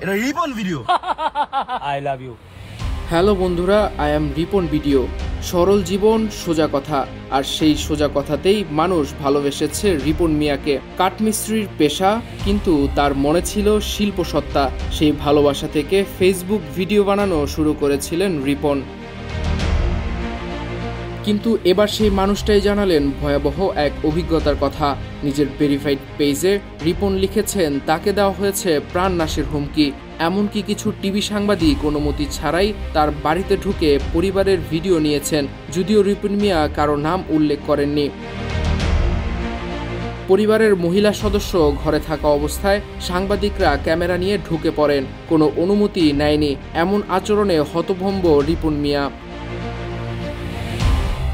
এটা Ripon video. I love you. Hello বন্ধুরা, I am Ripon video. সরল জীবন সোজা কথা, আর সেই সোজা কথাতেই মানুষ ভালোবেসেছে রিপন মিয়াকে। কাঠমিস্ত্রির পেশা, কিন্তু তার মনে ছিল শিল্পসত্তা। সেই ভালোবাসা থেকে ফেসবুক ভিডিও বানানো শুরু করেছিলেন রিপন। কিন্তু এবার সেই মানুষটাই জানালেন ভয়াবহ এক অভিজ্ঞতার কথা। নিজের ভেরিফাইড পেজে রিপন লিখেছেন তাকে দেওয়া হয়েছে প্রাণনাশের হুমকি। এমনকি কিছু টিভি সাংবাদিক অনুমতি ছাড়াই তার বাড়িতে ঢুকে পরিবারের ভিডিও নিয়েছেন, যদিও রিপন মিয়া কারো নাম উল্লেখ করেননি। পরিবারের মহিলা সদস্য ঘরে থাকা অবস্থায় সাংবাদিকরা ক্যামেরা নিয়ে ঢুকে পড়েন, কোনো অনুমতি নেয়নি। এমন আচরণে হতভম্ব রিপন মিয়া।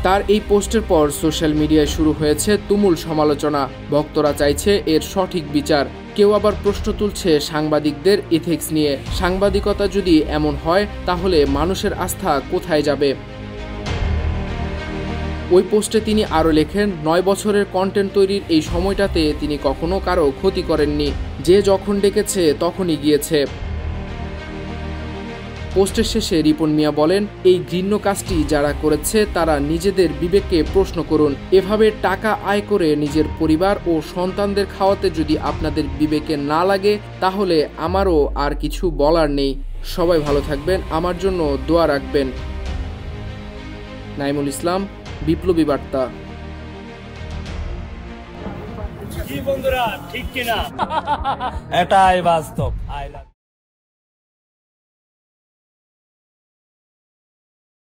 তার এই পোস্টের পর সোশ্যাল মিডিয়ায় শুরু হয়েছে তুমুল সমালোচনা। ভক্তরা চাইছে এর সঠিক বিচার। কেউ আবার প্রশ্ন তুলছে সাংবাদিকদের ইথিক্স নিয়ে। সাংবাদিকতা যদি এমন হয়, তাহলে মানুষের আস্থা কোথায় যাবে? ওই পোস্টে তিনি আরও লেখেন, 9 বছরের কন্টেন্ট তৈরির এই সময়টাতে তিনি কখনো কারো ক্ষতি করেননি। যে যখন ডেকেছে তখনই গিয়েছে। পোস্টের শেষে রিপন মিয়া বলেন, এই ঘৃণ্য কাজটি যারা করেছে তারা নিজেদের বিবেককে প্রশ্ন করুন। এভাবে টাকা আয় করে নিজের পরিবার ও সন্তানদের খাওয়াতে যদি আপনাদের বিবেকে না লাগে, তাহলে আমারও আর কিছু বলার নেই। সবাই ভালো থাকবেন, আমার জন্য দোয়া রাখবেন। নাইমুল ইসলাম, বিপ্লবী বার্তা। কি বন্ধুরা, ঠিক কিনা? এটাই বাস্তব। I love